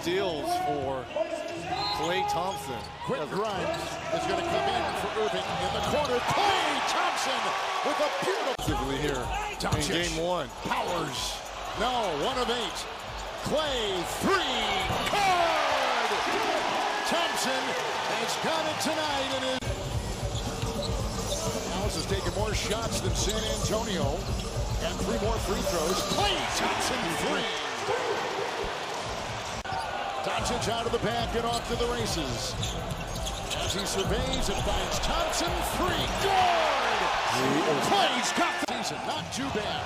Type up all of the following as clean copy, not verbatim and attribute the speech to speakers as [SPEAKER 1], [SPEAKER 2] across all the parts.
[SPEAKER 1] steals for Klay Thompson.
[SPEAKER 2] Quick Grimes is going to come in for Irving in the corner. Klay Thompson with a beautiful
[SPEAKER 1] Here in game one.
[SPEAKER 2] Powers. No, 1 of 8. Klay, 3. Card! Thompson has got it tonight. And Dallas has taken more shots than San Antonio. And 3 more free throws. Klay Thompson, 3. Doncic out of the back and off to the races. As he surveys and finds Thompson, 3. Good! Klay's got the season. Not too bad.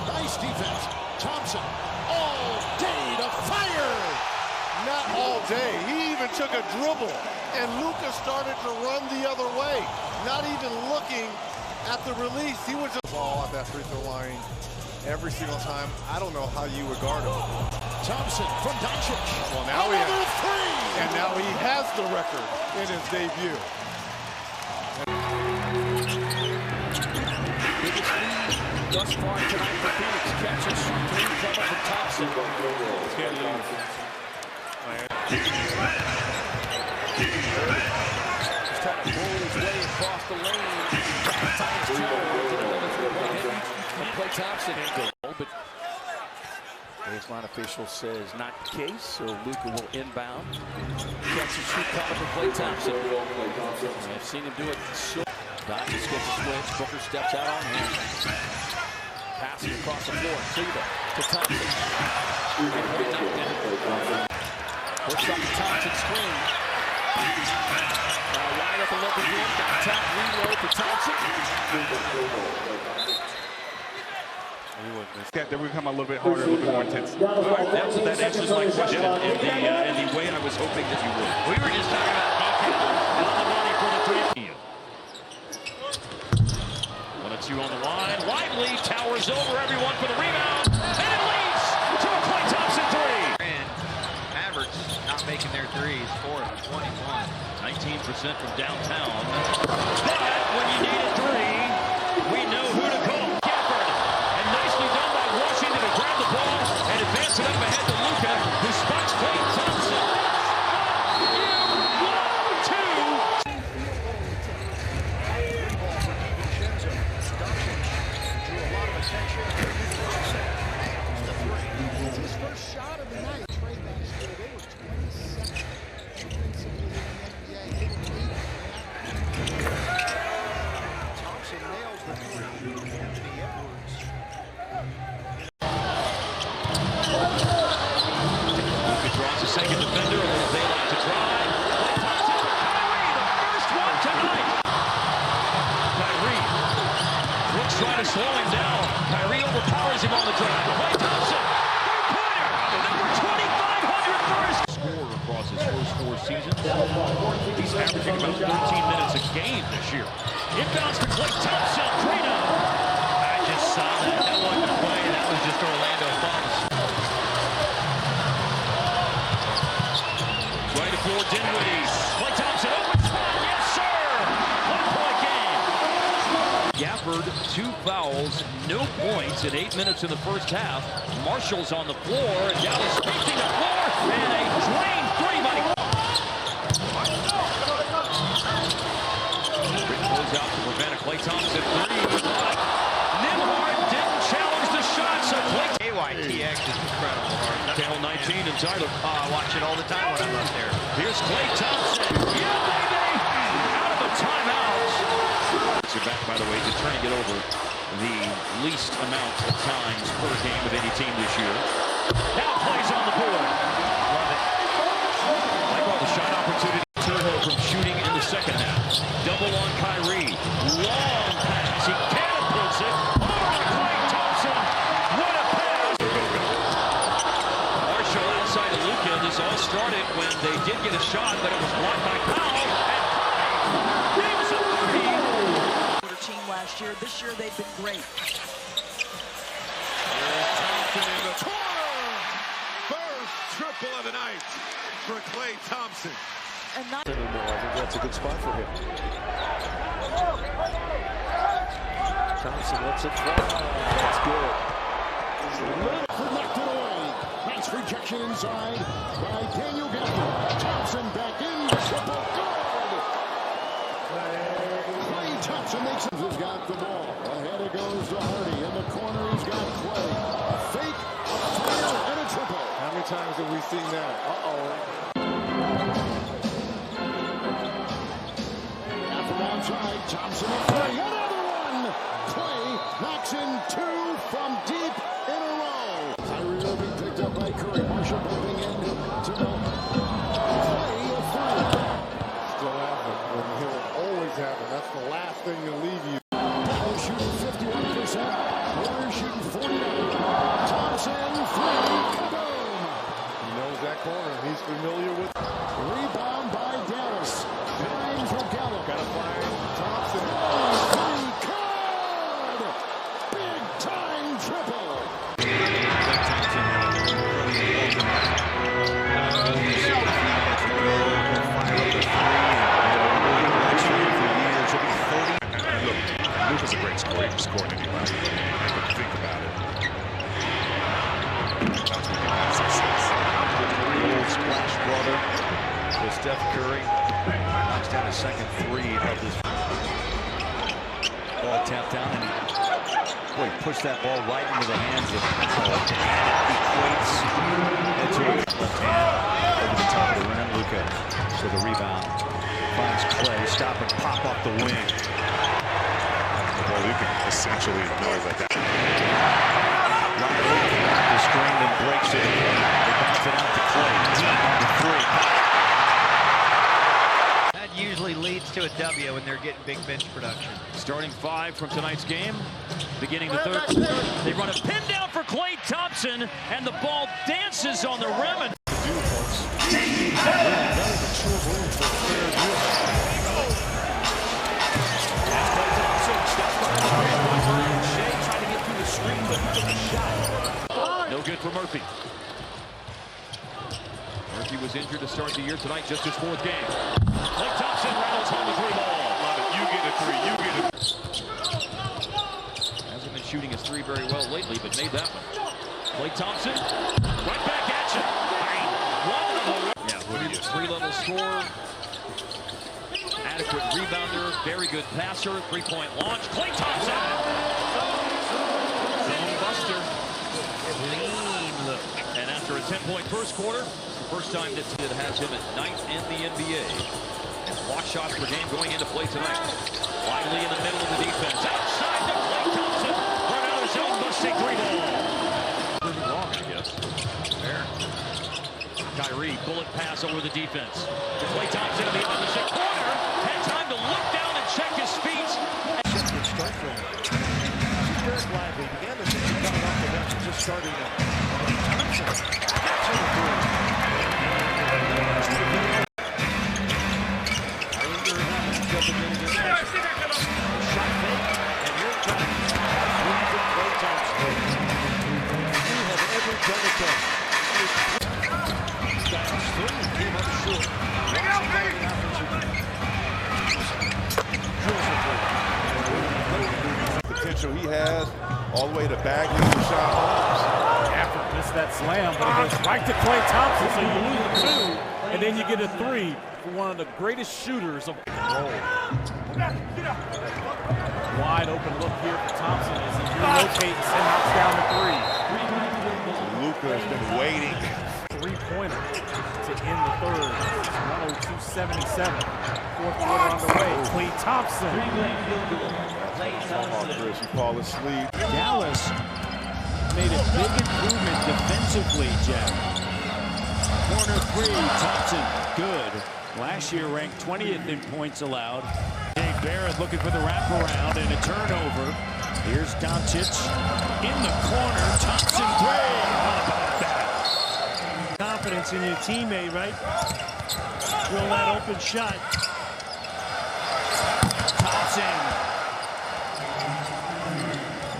[SPEAKER 2] Nice defense. Thompson all day to fire.
[SPEAKER 1] Not all day. He even took a dribble, and Luka started to run the other way. Not even looking at the release. He was just ball at that free throw line every single time. I don't know how you would guard him.
[SPEAKER 2] Thompson from Doncic.
[SPEAKER 1] Well, now
[SPEAKER 2] another 3.
[SPEAKER 1] And now he has the record in his debut.
[SPEAKER 3] Biggest lead thus far tonight for Phoenix. Catch and shoot 3 coming from Thompson. He's trying to roll his way across the lane. Times 2. Another 3-point hit from Klay Thompson. But baseline official says not the case, so Luka will inbound. Catch and shoot coming from Klay Thompson. I've seen him do it. Doncic gets a switch. Booker steps out on him. Passing across the floor. Cleaver to Thompson. Puts up the Thompson screen. Wide up a look again. Got top reload for Thompson.
[SPEAKER 4] That would become a little bit harder, a little bit more intense. That answers my question in the way I was hoping that you would.
[SPEAKER 5] We were just talking about defense on the money for the 3. 1-2 on the line. Lively towers over everyone for the rebound, and it leads to a Klay Thompson 3.
[SPEAKER 6] And Mavericks not making their threes. 4 of 21.
[SPEAKER 5] 19% from downtown. But when you need a 3, we know who to call. And nicely done by Washington to grab the ball and advance it up ahead to Luka, who spots Klay Thompson. Second defender, a little bailout to drive. Thompson for Kyrie, the first one tonight. Kyrie looks trying to slow him down. Kyrie overpowers him on the drive. Klay Thompson, three-pointer, number 2,500 first. Scorer across his first 4 seasons. He's averaging about 13 minutes a game this year. Inbounds to Klay Thompson, 3-0. I just saw that. That wasn't a play. That was just Orlando Thompson. For Dinwiddie. Klay Thompson, open spot, yes sir! 1-point game. Gafford, 2 fouls, no points in 8 minutes in the first half. Marshall's on the floor, and Dallas spacing the floor, and a drain 3 by Rick goes out to prevent a Klay Thompson 3. Nimhard didn't challenge the shot, so Klay.
[SPEAKER 6] AYTX is incredible.
[SPEAKER 5] Channel 19 and Tyler.
[SPEAKER 6] I watch it all the time when I'm up there.
[SPEAKER 5] Here's Klay Thompson. Yeah, baby! Out of the timeout. So back, by the way, to turning it over the least amount of times per game of any team this year. Now Klay's on the board. Love it. Like all the shot opportunity. Turbo from shooting in the second half. Double on Kyrie. Long pass. He catapults it. Over to Klay Thompson. What a pass. Marshall outside of Luka. This all started when they did get a shot, but it was blocked by Powell. And names a 3.
[SPEAKER 7] Team last year. This year they've been great.
[SPEAKER 2] Thompson in the corner. First triple of the night for Klay Thompson.
[SPEAKER 7] And not
[SPEAKER 2] Anymore. I think that's a good spot for him. Thompson lets it fly. That's good. Knocked it away. Nice rejection inside by Daniel Gafford. Thompson back in. Triple good. Klay Thompson makes it. Has got the ball. Ahead it goes to Hardy. In the corner he's got Klay. A fake, a fire, and a triple.
[SPEAKER 1] How many times have we seen that?
[SPEAKER 2] Gafford outside. Thompson a three. Another one. Klay knocks in two from deep in a row. Kyrie Irving picked up by Curry. Marshall bumping into Klay a three.
[SPEAKER 1] Still happen. He'll always happen. That's the last thing to leave you.
[SPEAKER 2] Dallas shooting 51%. Warriors shooting 49%. Thompson three. Kaboom.
[SPEAKER 1] He knows that corner. He's familiar with.
[SPEAKER 2] Rebound by Dallas. Time for Gallup.
[SPEAKER 1] Got to find Thompson.
[SPEAKER 2] Three. Card. Big time triple.
[SPEAKER 8] Luka's a great scorer. He can score anybody. But think about it. That's when you have success.
[SPEAKER 3] Old splash brother to Steph Curry. Knocks down his second three of this. Ball tapped down and he pushed that ball right into the hands of equates into a left hand over the top of the rim. Luka. So the rebound finds Klay. Stop and pop off the wing.
[SPEAKER 8] Well, you can essentially know that.
[SPEAKER 3] The screen and breaks it. They bounce it out to Klay. Deep on the three.
[SPEAKER 6] That usually leads to a W when they're getting big bench production.
[SPEAKER 5] Starting five from tonight's game. Beginning the third. They run a pin down for Klay Thompson, and the ball dances on the rim. And no good for Murphy. Murphy was injured to start the year tonight, just his fourth game. Klay Thompson rattles home the three ball.
[SPEAKER 8] Love it. You get a three. You get a.
[SPEAKER 5] Hasn't been shooting his three very well lately, but made that one. Klay Thompson, right back at you. Three-level scorer. Adequate rebounder, very good passer, three-point launch. Klay Thompson! Zone buster. Clean look. And after a 10-point first quarter, it's the first time that has him at ninth in the NBA. Block shots per game going into play tonight. Lively in the middle of the defense. Outside to Klay Thompson for another zone busting three ball. Moving wrong, I guess. Fair. Kyrie, bullet pass over the defense. To Klay Thompson in the opposite corner. Had time to look down and check his feet.
[SPEAKER 1] Start from Derek Lively began the season coming off the bench and just starting Thompson. Shot fake, and here comes Klay Thompson. We have ever done it done. Came up short.
[SPEAKER 9] Potential he has, all the way to Bagley and shot.
[SPEAKER 10] Gafford missed that slam, but it goes right to Klay Thompson, so you lose a two, and then you get a three for one of the greatest shooters of all. Wide open look here for Thompson as he relocates and knocks down the three.
[SPEAKER 9] Luka has been waiting.
[SPEAKER 10] Three-pointer to end the third. 102-77. Fourth quarter underway. Klay Thompson.
[SPEAKER 9] Chris, you fall asleep.
[SPEAKER 11] Dallas made a big improvement defensively, Jeff. Corner three, Thompson, good. Last year ranked 20th in points allowed. Dave Barrett looking for the wraparound and a turnover. Here's Doncic in the corner. Thompson three. How about that? Confidence in your teammate, right? Drill that open shot. Thompson.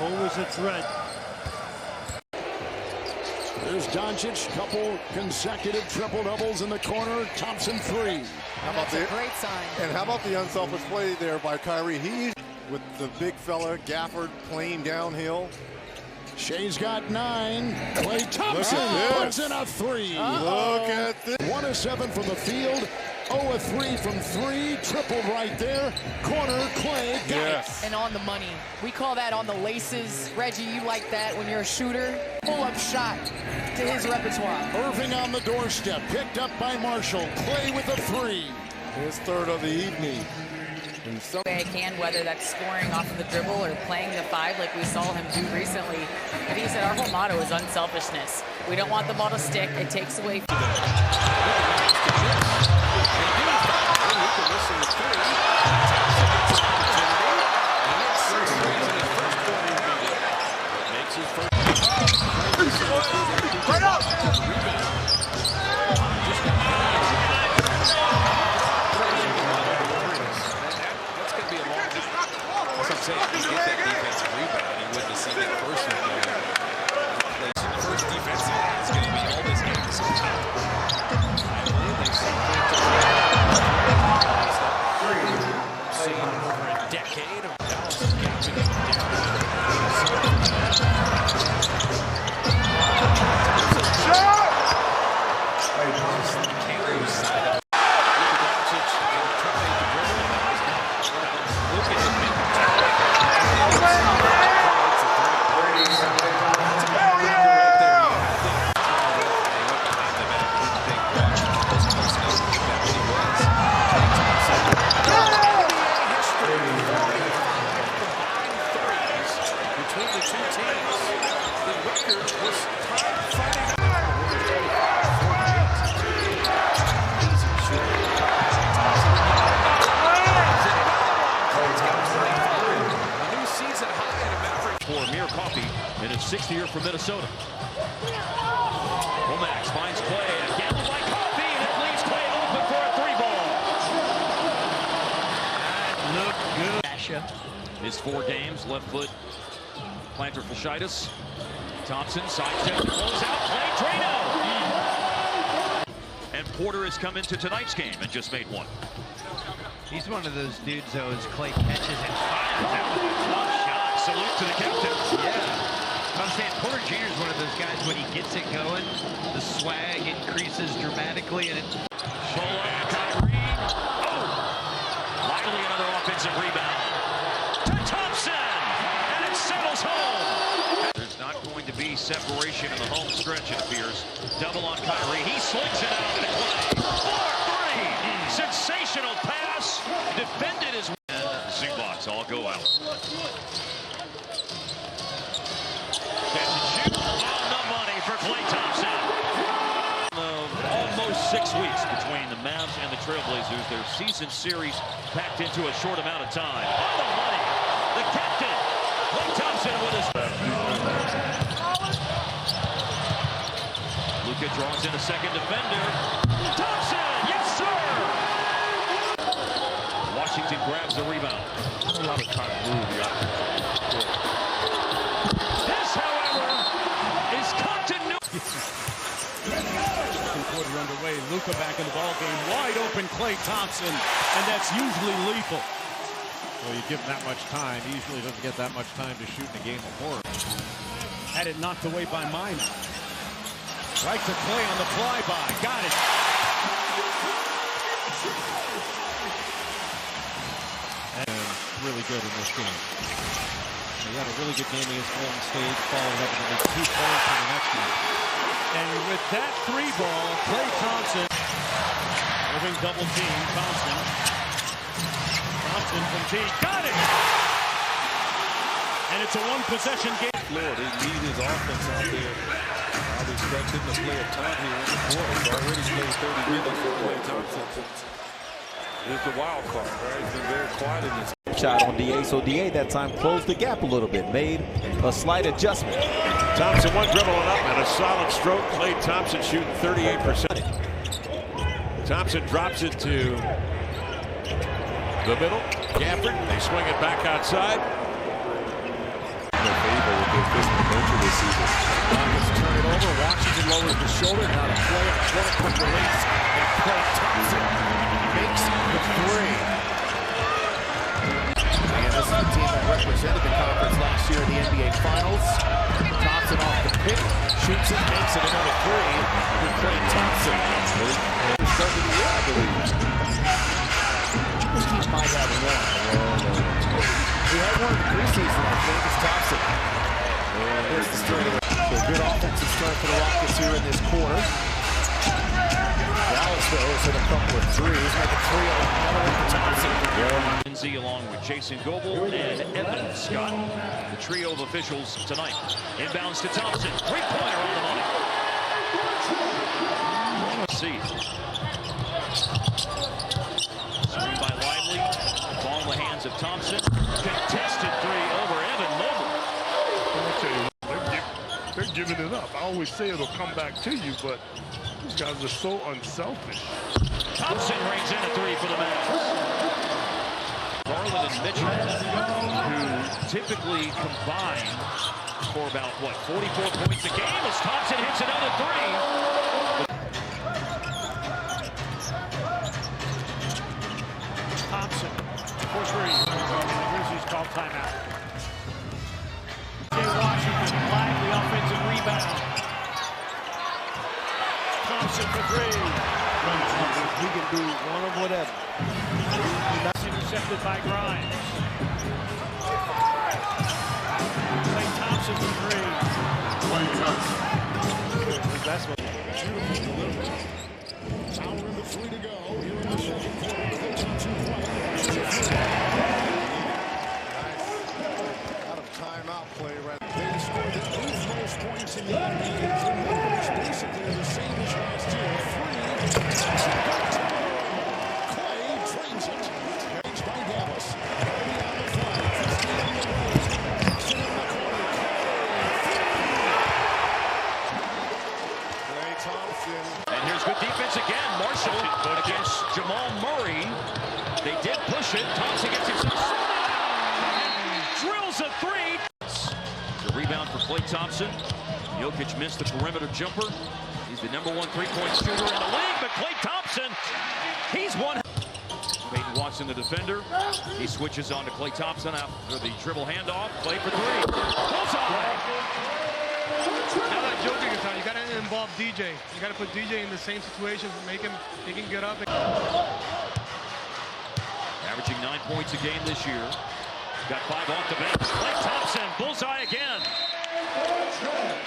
[SPEAKER 11] Always a threat.
[SPEAKER 2] There's Doncic, couple consecutive triple-doubles in the corner. Thompson three.
[SPEAKER 1] How about
[SPEAKER 7] That's a great sign.
[SPEAKER 1] And how about the unselfish play there by Kyrie? He, with the big fella, Gafford, playing downhill.
[SPEAKER 2] Shea's got 9. Klay Thompson puts in a 3.
[SPEAKER 1] Look at this.
[SPEAKER 2] 1 of 7 from the field. 0 of 3 from 3. Triple right there. Corner, Klay got it.
[SPEAKER 7] And on the money. We call that on the laces. Reggie, you like that when you're a shooter? Pull-up shot to his repertoire.
[SPEAKER 2] Irving on the doorstep. Picked up by Marshall. Klay with a 3.
[SPEAKER 1] His third of the evening.
[SPEAKER 7] Way I can, whether that's scoring off of the dribble or playing the 5 like we saw him do recently. And he said our whole motto is unselfishness. We don't want the ball to stick. It takes away.
[SPEAKER 1] Right up!
[SPEAKER 3] Saying if you get that defensive rebound, you wouldn't have seen that first one go. The first defensive is going to be all this game. I believe they've seen over a decade of Dallas gapping it
[SPEAKER 5] in his 6th year for Minnesota. Lomax finds Klay again by Coffee, and it leaves Klay open for a 3-ball. That looked good. His 4 games, left foot plantar fasciitis. Thompson side step to close out. Klay Drano. And Porter has come into tonight's game and just made 1.
[SPEAKER 6] He's one of those dudes, though, as Klay catches and fires out.
[SPEAKER 5] One shot. Salute to the captain.
[SPEAKER 6] Yeah. I'm saying Porter Jr. is one of those guys, when he gets it going, the swag increases dramatically, and it...
[SPEAKER 5] Kyrie. Oh! Riley, another offensive rebound. To Thompson! And it settles home. There's not going to be separation in the home stretch, it appears. Double on Kyrie. He slings it out to Klay. 4-3. Sensational pass. Defended as well. And Zubac all go out. On the money for Klay Thompson. Almost 6 weeks between the Mavs and the Trailblazers. Their season series packed into a short amount of time. On the money, the captain, Klay Thompson with his... Luka draws in a second defender. Thompson, yes sir! Washington grabs the rebound. A lot of continuity out there. This, however, is continuity.
[SPEAKER 10] Quarter underway. Luka back in the ball game. Wide open Klay Thompson, and that's usually lethal.
[SPEAKER 8] Well, you give him that much time. He usually doesn't get that much time to shoot in a game of horror.
[SPEAKER 10] Had it knocked away by Minor. Right to Klay on the flyby. Got it.
[SPEAKER 8] And really good in this game. He had a really good game against Golden State, followed up with 2 points in the next game.
[SPEAKER 10] And with that 3-ball, Klay Thompson. Moving double team, Thompson. Thompson from T. Got it! And it's a 1-possession game.
[SPEAKER 9] Lord, they need his offense out there. I would expect him to play a ton here in the quarter. He's already played 30 minutes for Klay Thompson. He's the wild card, right? He's been very quiet in this.
[SPEAKER 12] Shot on DA, so DA that time closed the gap a little bit, made a slight adjustment.
[SPEAKER 13] Thompson one dribbling up and a solid stroke. Klay Thompson shooting 38%. Thompson drops it to the middle. Gafford, they swing it back outside.
[SPEAKER 1] Rockets turn it over. Washington lowers the shoulder. Now to Klay. What a quick release. And Klay Thompson makes the 3. Again, this is the team that represented the conference last year in the NBA Finals.
[SPEAKER 3] Thompson off the pick, shoots it, makes it another three for Klay Thompson. Start of the year, I believe. This team might have one. We had one in the preseason, I think. It's Thompson. There's the string. So good offensive start for the Rockets here in this quarter. Dallas, though, has hit a couple of threes. Making three on another one for Thompson.
[SPEAKER 5] Lindsay along with Jason Goble and Evan Scott. The trio of officials tonight. Inbounds to Thompson. Three-pointer on the money. See. Screen by Lively. Ball in the hands of Thompson. Contested three over Evan Mobley.
[SPEAKER 9] I'll tell you, they're giving it up. I always say it'll come back to you, but these guys are so unselfish.
[SPEAKER 5] Thompson rings in a three for the Mavericks. Garland and Mitchell, who typically combine for about, 44 points a game, as Thompson hits another three.
[SPEAKER 10] Thompson for three. Grizzlies call timeout. Washington, Lively offensive rebound. Thompson for three.
[SPEAKER 3] He can do one of whatever.
[SPEAKER 10] Intercepted by Grimes. Klay Thompson for three. That's what.
[SPEAKER 2] Beautiful delivery. Hour and 3 to go here in the second quarter.
[SPEAKER 1] Out of timeout play right there.
[SPEAKER 2] They scored the 8th most points in the NBA. The numbers basically the same as last year. 3. Klay trains it. Page by Dallas.
[SPEAKER 1] Klay Thompson.
[SPEAKER 5] And here's good defense again. Marshall against Jamal Murray. They did push it. Thompson gets himself and drills a three. The rebound for Klay Thompson. Jokic missed the perimeter jumper. He's the #1 3-point shooter in the league, but Klay Thompson, he's one. Peyton Watson, the defender. He switches on to Klay Thompson after the dribble handoff. Klay for three. Bullseye.
[SPEAKER 14] Now that Jokic is on, you got to involve DJ. You got to put DJ in the same situation, make him, he can get up.
[SPEAKER 5] Averaging 9 points a game this year. Got 5 off the bench. Klay Thompson, bullseye again.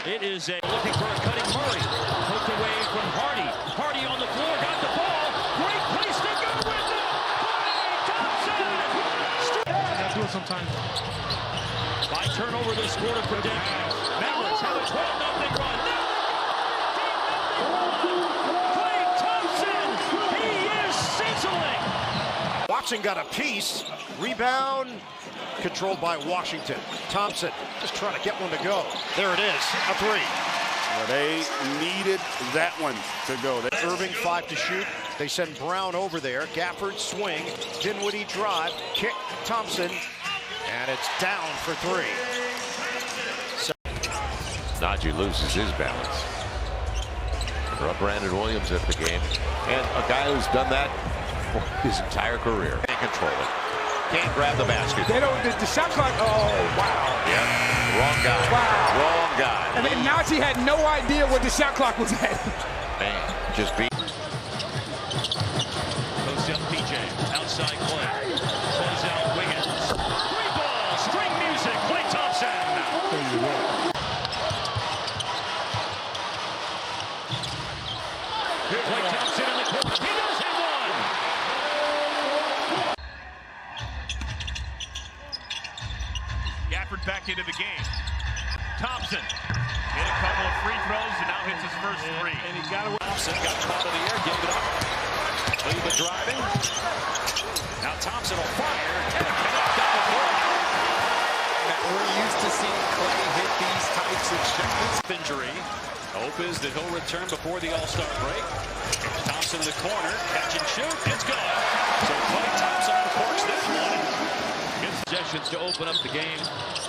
[SPEAKER 5] It is a looking for a cutting Murray. Poked away from Hardy. Hardy on the floor, got the ball. Great place to go with it. Klay Thompson.
[SPEAKER 14] That's do it sometimes.
[SPEAKER 5] By turnover this quarter for Denver. Mavericks have a 12-0 run. Klay Thompson, he is sizzling.
[SPEAKER 15] Watson got a piece. Rebound controlled by Washington. Thompson just trying to get one to go. There it is, a three.
[SPEAKER 16] Well, they needed that one to go.
[SPEAKER 15] Irving 5 to shoot. They send Brown over there. Gafford swing. Dinwiddie drive. Kick Thompson. And it's down for three.
[SPEAKER 13] Najee loses his balance. Brandon Williams at the game. And a guy who's done that for his entire career.
[SPEAKER 15] Can't control it. Can't grab the basket.
[SPEAKER 17] They don't, the shot clock, oh, wow.
[SPEAKER 13] Yeah, wrong guy.
[SPEAKER 17] Wow.
[SPEAKER 13] Wrong guy.
[SPEAKER 17] And then Najee had no idea what the shot clock was at.
[SPEAKER 13] Man, just beat.
[SPEAKER 5] Post up PJ, outside Klay. Close out Wiggins. Three ball, string music, Klay Thompson. Klay Thompson in the corner. He does hit one.
[SPEAKER 18] Gafford back into the game. Thompson hit a couple of free throws and now hits his first three.
[SPEAKER 10] And he got away.
[SPEAKER 5] Thompson got caught in the air, gave it up. Leva driving. Now Thompson will fire and connect down the floor.
[SPEAKER 3] We're used to seeing Klay hit these types of shots.
[SPEAKER 5] Injury. Hope is that he'll return before the All-Star break. Thompson in the corner, catch and shoot, it's good. So Klay Thompson on the course this morning. Gets possessions to open up the game.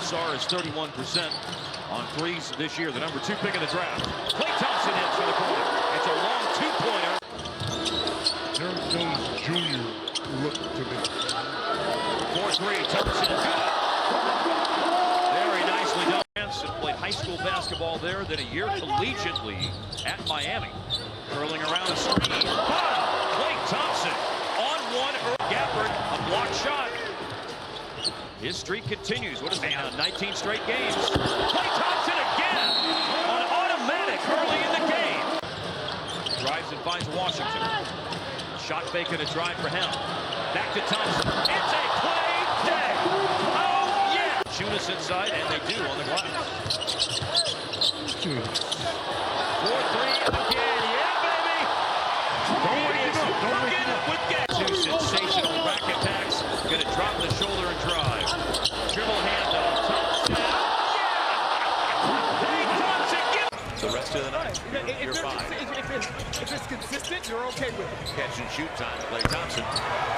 [SPEAKER 5] Sarr is 31% on threes this year, the #2 pick of the draft. Klay Thompson hits for the corner. It's a long two-pointer.
[SPEAKER 9] Derrick Jones Jr. looked to me.
[SPEAKER 5] 4-3, Thompson. Very nicely done. Played high school basketball. ball there than a year collegiately at Miami. Curling around a screen. Klay Thompson on one. Gafford, a blocked shot. His streak continues. What is that? 19 straight games. Klay Thompson again on automatic early in the game. Drives and finds Washington. Shot fake and a drive for him. Back to Thompson. It's a Klay day. Oh, yeah. Shoot us inside, and they do on the glass. 4-3 again. Yeah, baby. He is working with gas. Two sensational back attacks. Going to drop the shoulder and drive. Dribble handoff. Thompson. Yeah. Klay Thompson. The rest of the night. You're fine.
[SPEAKER 17] If it's consistent, you're okay with it.
[SPEAKER 13] Catch and shoot time. Klay Thompson.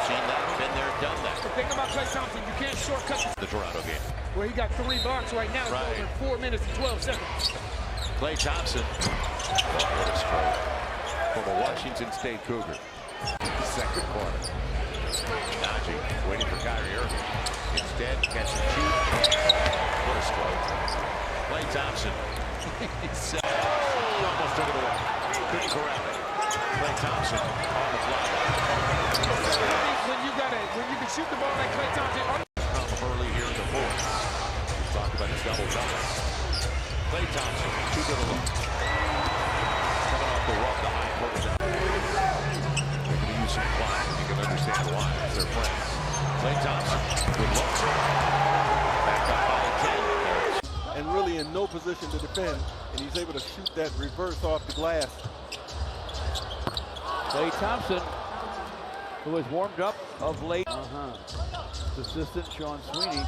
[SPEAKER 13] Seen that. Been there, done that.
[SPEAKER 17] The thing about Klay Thompson, you can't shortcut
[SPEAKER 13] the Toronto game.
[SPEAKER 17] Well, he got 3 blocks right now.
[SPEAKER 13] Right.
[SPEAKER 17] Over 4 minutes and 12 seconds.
[SPEAKER 13] Klay Thompson. What a stroke from a Washington State Cougar. Second quarter. Najee waiting for Kyrie Irving. Instead, catch and shoot. What a stroke. Klay Thompson. Almost took it away. Couldn't corral it. Klay Thompson on the fly.
[SPEAKER 17] When you can shoot the ball like Klay Thompson.
[SPEAKER 13] Come early here in the fourth. Talk about his double-double. Klay Thompson, too good a look. Coming off the rough, the high post. They're going to use some clock. You can understand why. They're friends. Klay Thompson, good look. Back up by 10.
[SPEAKER 19] And really in no position to defend, and he's able to shoot that reverse off the glass.
[SPEAKER 11] Klay Thompson, who has warmed up of late. Assistant Sean Sweeney in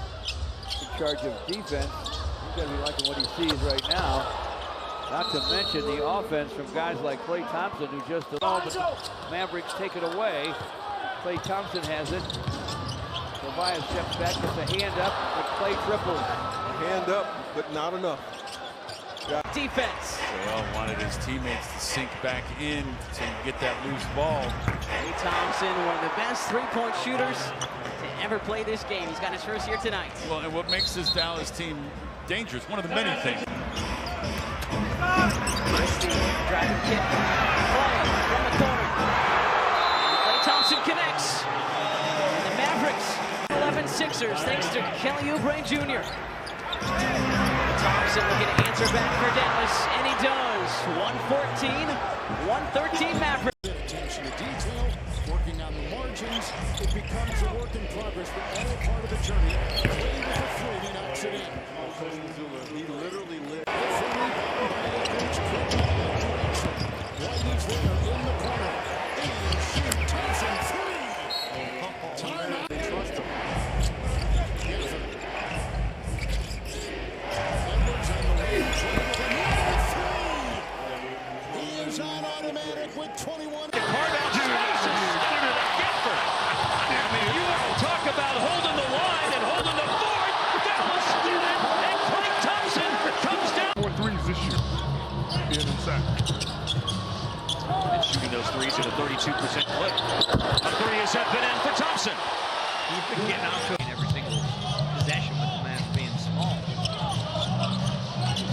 [SPEAKER 11] charge of defense. He's got to be liking what he sees right now. Not to mention the offense from guys like Klay Thompson, who just alone, but Mavericks take it away. Klay Thompson has it. Tobias steps back, gets a hand up, but Klay triples.
[SPEAKER 19] Hand up, but not enough.
[SPEAKER 11] Defense.
[SPEAKER 20] Joel wanted his teammates to sink back in to get that loose ball.
[SPEAKER 21] Klay Thompson, one of the best three-point shooters to ever play this game. He's got his first year tonight.
[SPEAKER 20] Well, and what makes this Dallas team dangerous, one of the many things.
[SPEAKER 21] Driving kick. Klay from the corner. Klay Thompson connects. And the Mavericks, 11 Sixers, thanks to Kelly Oubre Jr. Thompson looking to answer back for Dallas, and he does. 114-113 Mavericks.
[SPEAKER 2] Attention to detail, working on the margins. It becomes a work in progress, but all part of the journey. Klay with a three, he knocks it in.
[SPEAKER 19] He literally lived.
[SPEAKER 2] Whitey's there in the corner. And shoot, Thompson, three. Timeout. They trust him. Edwards on the range. He is on automatic with 21.
[SPEAKER 5] The Cardinals you want to talk about holding the line and holding the fort. Dallas did it, and Klay Thompson comes down.
[SPEAKER 14] 4 threes this year. Being inside.
[SPEAKER 5] And shooting those threes at a 32% clip. A three is up and in for Thompson.
[SPEAKER 6] He's been getting out to every single possession with the Mavs being small.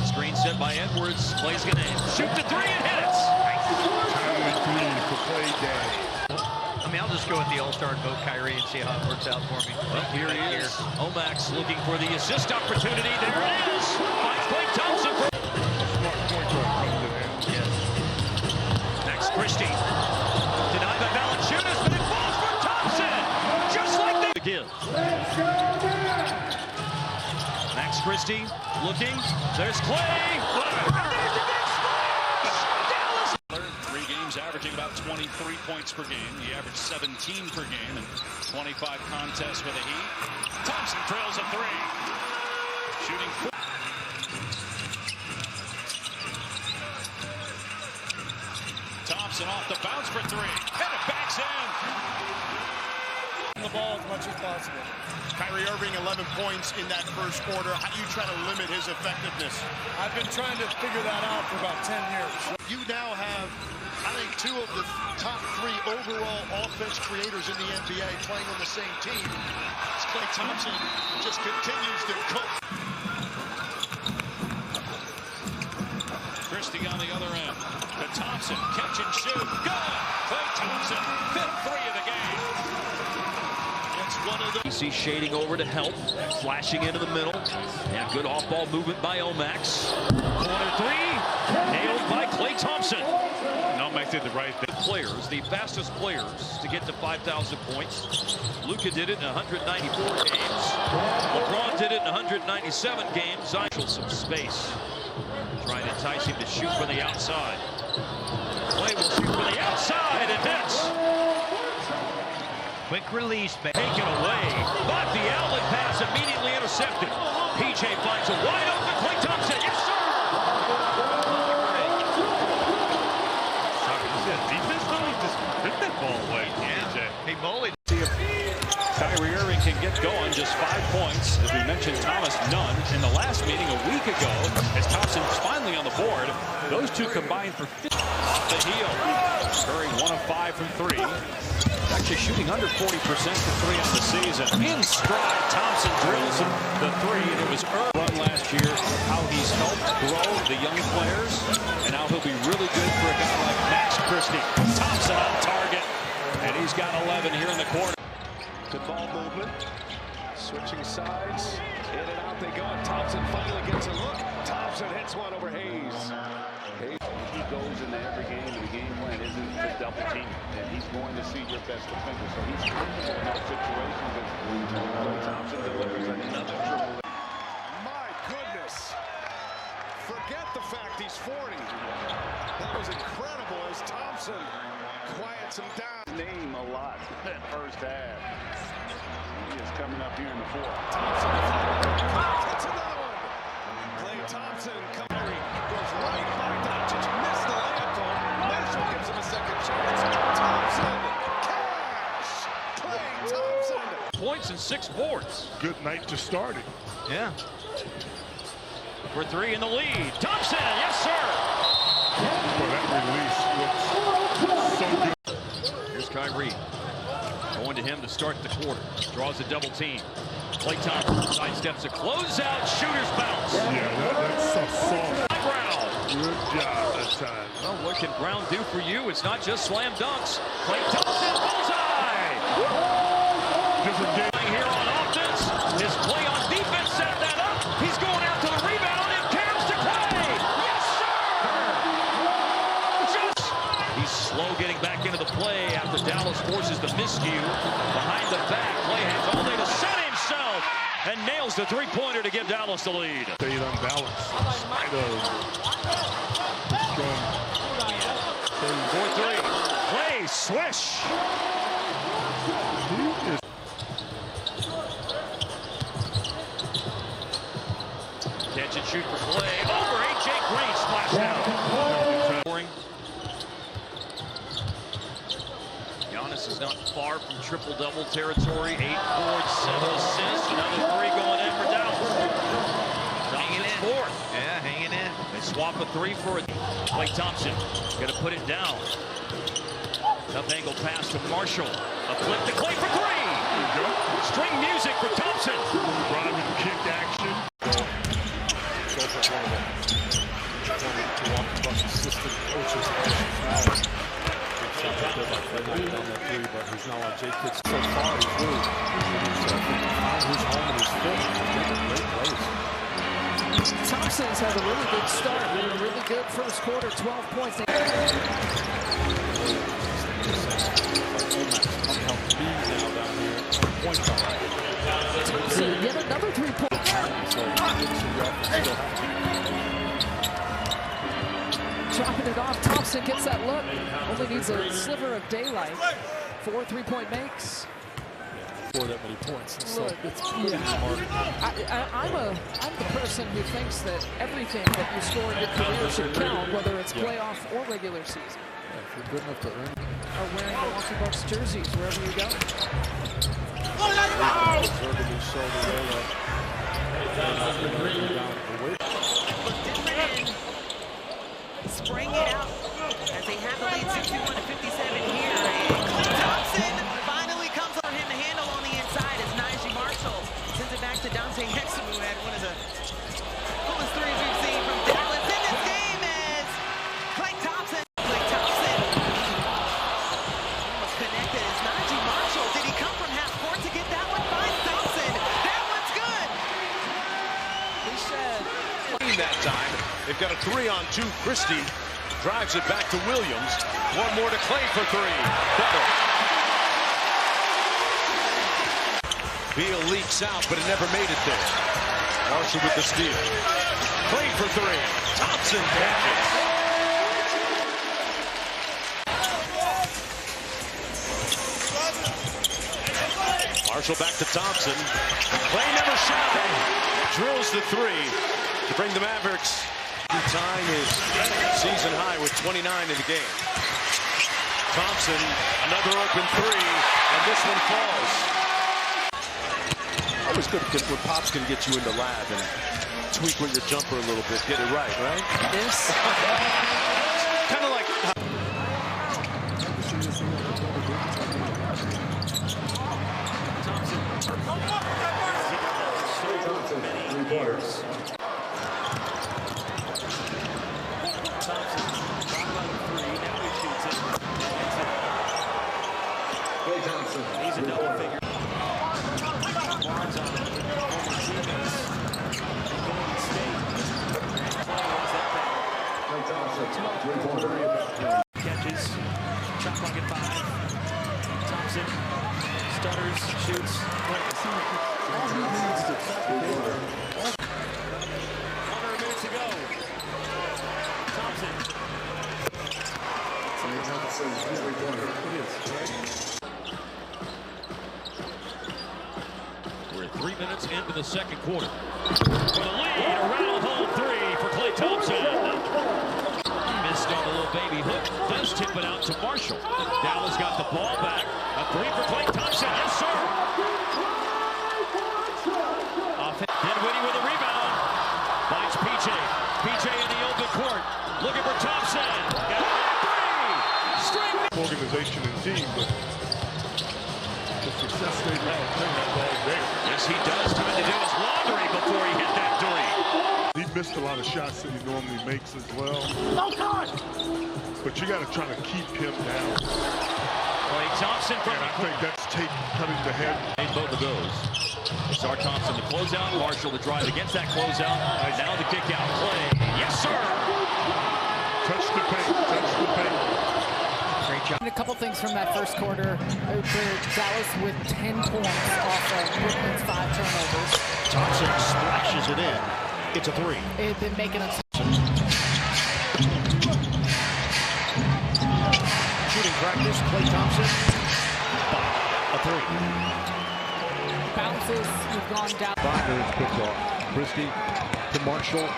[SPEAKER 5] Screen set by Edwards. Klay's going to shoot the three and hit it.
[SPEAKER 1] For Klay Day.
[SPEAKER 6] I mean, I'll just go with the All-Star and vote Kyrie and see how it works out for me.
[SPEAKER 5] Well, here he is. Omax looking for the assist opportunity. There it is. Finds Klay Thompson. Max Christie. Denied by Valanciunas, but it falls for Thompson. Just like they give. Max Christie looking. There's Klay. There's the big smash. Dallas.
[SPEAKER 18] 3 games averaging about 23 points per game. He averaged 17 per game and 25 contests with the Heat. Thompson trails a 3. Shooting. Thompson off the bounce for 3. And it backs in.
[SPEAKER 2] The ball as much as possible. Kyrie Irving, 11 points in that first quarter. How do you try to limit his effectiveness? I've been trying to figure that out for about 10 years.
[SPEAKER 15] You now have, I think, 2 of the top 3 overall offense creators in the NBA playing on the same team. Klay Thompson just continues to cook.
[SPEAKER 18] Christie on the other end. To Thompson, catch and shoot. Good! Klay Thompson, fifth three of the game. It's one of the...
[SPEAKER 5] You see shading over to help, flashing into the middle. And good off-ball movement by Omax. Corner three, nailed by Klay Thompson. Omax did the right thing. Players, the fastest players to get to 5,000 points. Luka did it in 194 games. LeBron did it in 197 games. Some space. Trying to entice him to shoot from the outside. Klay will shoot from the outside and hits.
[SPEAKER 6] Quick release, man.
[SPEAKER 5] Taken away, but the outlet pass immediately intercepted. PJ finds a wide open Klay Thompson. Yes, sir!
[SPEAKER 10] Defense really just ripped that ball away.
[SPEAKER 6] Yeah. Hey, Molly.
[SPEAKER 8] Kyrie Irving can get going, just 5 points. As we mentioned, Thomas, none. In the last meeting a week ago, as Thompson was finally on the board, those two combined for 50. The heel. Curry 1 of 5 from 3. Actually shooting under 40% for 3 on the season. In stride, Thompson drills the 3. And it was Irving run last year, how he's helped grow the young players. And now he'll be really good for a guy like Max Christie. Thompson on target. And he's got 11 here in the corner.
[SPEAKER 13] Good ball movement. Switching sides. In and out they go. Thompson finally gets a look. Thompson hits one over Hayes.
[SPEAKER 4] He goes into every game, and the game plan isn't to double team. And he's going to see your best defender. So he's comfortable in those situations. And Klay Thompson delivers another triple.
[SPEAKER 13] My goodness. Forget the fact he's 40. That was incredible as Thompson quiets him down.
[SPEAKER 4] Name a lot that first half. He is coming up here in the fourth.
[SPEAKER 13] Thompson gets another one. Klay Thompson, Kyrie goes right by Doncic. Missed the layup though. Marshall gives him a second chance. Thompson, cash. Klay Thompson.
[SPEAKER 5] Points and 6 boards.
[SPEAKER 9] Good night to start it.
[SPEAKER 6] Yeah.
[SPEAKER 5] For 3 in the lead. Thompson, yes, sir.
[SPEAKER 9] Well, that release looks so good.
[SPEAKER 5] Here's Kyrie. Going to him to start the quarter. Draws a double team. Klay Thompson sidesteps a closeout. Shooter's bounce.
[SPEAKER 9] Yeah, that's so soft.
[SPEAKER 5] Brown.
[SPEAKER 9] Good job that time.
[SPEAKER 5] Well, what can Brown do for you? It's not just slam dunks. Klay Thompson, bullseye.
[SPEAKER 9] Different game.
[SPEAKER 5] Here on offense. His play on defense set that up. He's going out to the rebound and caroms to Klay. Yes, sir. He's slow getting back into the play after Dallas forces the miscue. Behind the back, Klay has all day to set himself and nails the three-pointer to give Dallas the lead.
[SPEAKER 9] Stayed unbalanced. Spite of the strong
[SPEAKER 5] 4-3. Klay, swish. Catch and shoot for Klay. Over A.J. Green, splash down. Giannis is not far from triple-double territory. 8 boards, 7 assists. Another 3 going in for Dallas.
[SPEAKER 6] Hanging in.
[SPEAKER 5] Fourth.
[SPEAKER 6] Yeah, hanging in.
[SPEAKER 5] They swap a 3 for it. Klay Thompson got to put it down. Tough angle pass to Marshall. A flip to Klay for 3. String music for Thompson.
[SPEAKER 9] Driving kick action. Go for one of the assistant coaches. Down that 3, but he's now on J-Kids so far. He's really found his home and his fit. He's in a great place.
[SPEAKER 22] Thompson's had a really good start. A really good first quarter, 12 points. So yet another 3-point. Dropping it off. Thompson gets that look. Only needs a sliver of daylight. 4 3-point makes.
[SPEAKER 9] For that many points.
[SPEAKER 22] Look, I'm the person who thinks that everything that you score in your career should count, whether it's playoff or regular season.
[SPEAKER 9] Yeah, if you're good enough to earn.
[SPEAKER 22] Are wearing Milwaukee Bucks jerseys wherever you go.
[SPEAKER 23] Spraying it out as they have the lead 61-57 here. Klay Thompson finally comes on him to handle on the inside as Najee Marshall sends it back to Dante Exum, who had one of the coolest threes we've seen from Dallas in this game as
[SPEAKER 13] They've got a 3-on-2. Christie drives it back to Williams. One more to Klay for three. Better. Beal leaks out, but it never made it there. Marshall with the steal. Klay for three. Thompson catches. Marshall back to Thompson. Klay never shot. Drills the three to bring the Mavericks. Time is season high with 29 in the game. Thompson, another open three, and this one falls. Always good when Pops can get you in the lab and tweak with your jumper a little bit, get it right, right?
[SPEAKER 21] This
[SPEAKER 13] kind of like.
[SPEAKER 21] He's a double figure. Catches. Shot clock at 5. Thompson stutters, shoots. 100 minutes to go. Thompson.
[SPEAKER 5] We're 3 minutes into the second quarter. For the lead, a rattle home three for Klay Thompson. Missed on the little baby hook. Does tip it out to Marshall. Dallas got the ball back. A three for Klay Thompson. Yes, sir. Dinwiddie with a rebound. Finds PJ. PJ in the open court. Looking for Thompson. Got it. Three. Straight.
[SPEAKER 19] Organization and team, but the success they've had playing that ball there.
[SPEAKER 5] Yes, he does. Trying to do his laundry before he hit that three.
[SPEAKER 19] He missed a lot of shots that he normally makes as well. But you got to try to keep him down.
[SPEAKER 5] Klay Thompson from
[SPEAKER 19] and I think that's cutting the head.
[SPEAKER 5] Made both of those. Saw Thompson the closeout. Marshall the drive against that closeout. Now the kick out. Klay. Yes, sir.
[SPEAKER 19] Touch the paint. Touch the paint.
[SPEAKER 22] Great job. A couple things from that first quarter. Dallas with 10 points off of Brooklyn's 5 turnovers.
[SPEAKER 15] Thompson splashes it in. It's a three.
[SPEAKER 22] They've been making them.
[SPEAKER 15] Shooting practice. Klay Thompson. A three.
[SPEAKER 22] Bounces. We've gone down.
[SPEAKER 2] 5 minutes picked off. Christie to Marshall.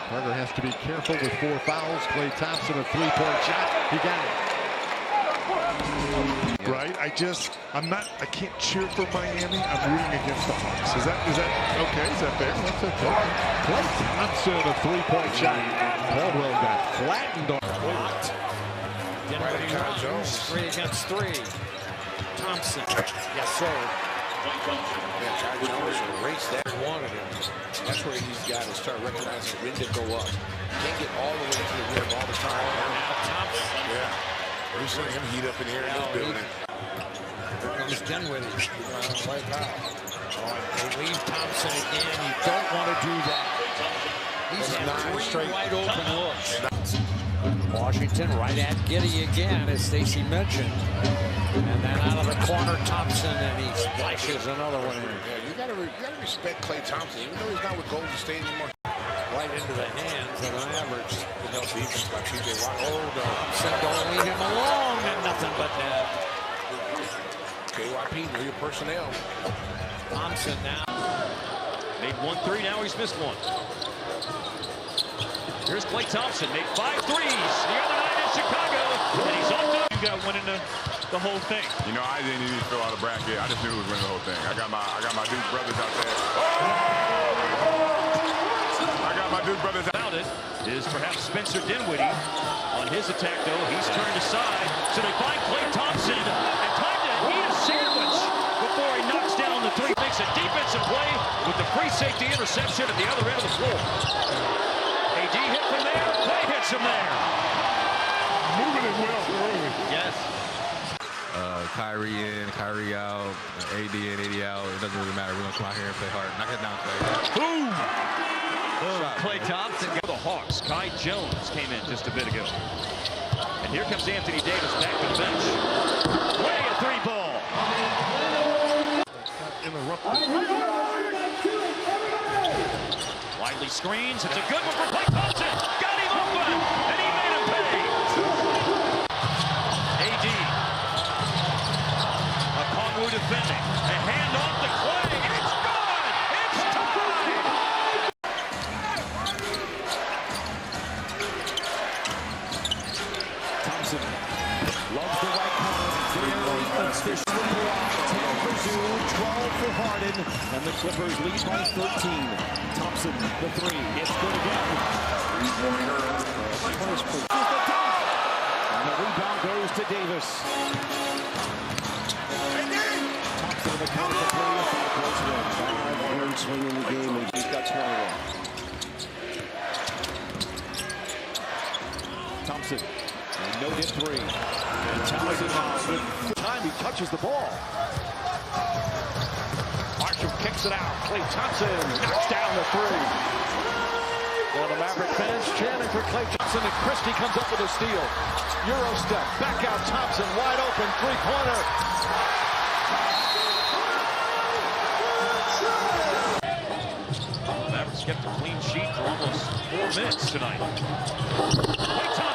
[SPEAKER 2] Carter has to be careful with 4 fouls. Klay Thompson, a three-point shot. He got it.
[SPEAKER 19] Right? I can't cheer for Miami. I'm rooting against the Hawks. Is that okay? Is that fair? That's okay.
[SPEAKER 2] Klay Thompson, a three-point shot. Caldwell got flattened on.
[SPEAKER 21] Blocked. Dinwiddie Jones. 3 against 3. Thompson. Yes, sir.
[SPEAKER 15] Yeah, Ty Jones erased that.
[SPEAKER 13] Wanted him. That's where he's got to start recognizing when to go up. Can't get all the way to the rim all the time.
[SPEAKER 21] Now Thompson.
[SPEAKER 13] Yeah. We're seeing him heat up in here in this building.
[SPEAKER 21] Here comes Dinwiddie. Play foul. They leave Thompson again. You don't want to do that. He's had 3 straight wide open looks. Washington right at Giddey again, as Stacey mentioned. And then out of the corner, Thompson, and he splashes another one in.
[SPEAKER 13] Yeah, you gotta respect Klay Thompson, even though he's not with Golden State anymore.
[SPEAKER 21] Right into the hands of the Mavericks.
[SPEAKER 13] Good help defense by PJ Watt.
[SPEAKER 21] Oh, no. Thompson don't leave him alone, and nothing but that.
[SPEAKER 13] KYP, know your personnel.
[SPEAKER 21] Thompson now.
[SPEAKER 5] Made 1 3, now he's missed 1. Here's Klay Thompson, made 5 threes the other night in Chicago, and he's off to.
[SPEAKER 8] You got winning the whole thing.
[SPEAKER 7] You know, I didn't even fill out a bracket. I just knew it was winning the whole thing. I got my Duke brothers out there. I got my Duke brothers out.
[SPEAKER 5] About it is perhaps Spencer Dinwiddie. On his attack, though, he's turned aside. So they find Klay Thompson and time to eat a sandwich before he knocks down the three. Makes a defensive play with the free safety interception at the other end of the floor. AD hit from there. Klay hits him there.
[SPEAKER 19] Moving it well early.
[SPEAKER 21] Yes.
[SPEAKER 7] Kyrie in, Kyrie out, AD in, AD out. It doesn't really matter. We're going to come out here and play hard. Knock it down, Klay.
[SPEAKER 5] Boom!
[SPEAKER 6] Klay Thompson
[SPEAKER 8] For the Hawks, Kai Jones came in just a bit ago. And here comes Anthony Davis back to the bench. Klay, a three ball. Wiley screens. It's a good one for Klay Thompson. Got him open, and he made him pay. AD. A Kongwu defending. A hand off to Klay. It's good. It's tied.
[SPEAKER 11] Thompson loves the right corner. Very efficient. 10 for Zoo, 12 for Harden, and the Clippers lead by 13. Thompson, the three, it's good again. And the rebound goes to Davis. Thompson, the count for three, 5 points win. 5 swing in the game, and he's got 21. Thompson, no hit three. And Thompson now, time he touches the ball. Marshall kicks it out. Klay Thompson knocks down the three. Well, the Maverick fans chanting for Klay Thompson, and Christie comes up with a steal. Euro step, back out Thompson, wide open, three-pointer.
[SPEAKER 8] Mavericks kept a clean sheet for almost 4 minutes tonight. Klay Thompson.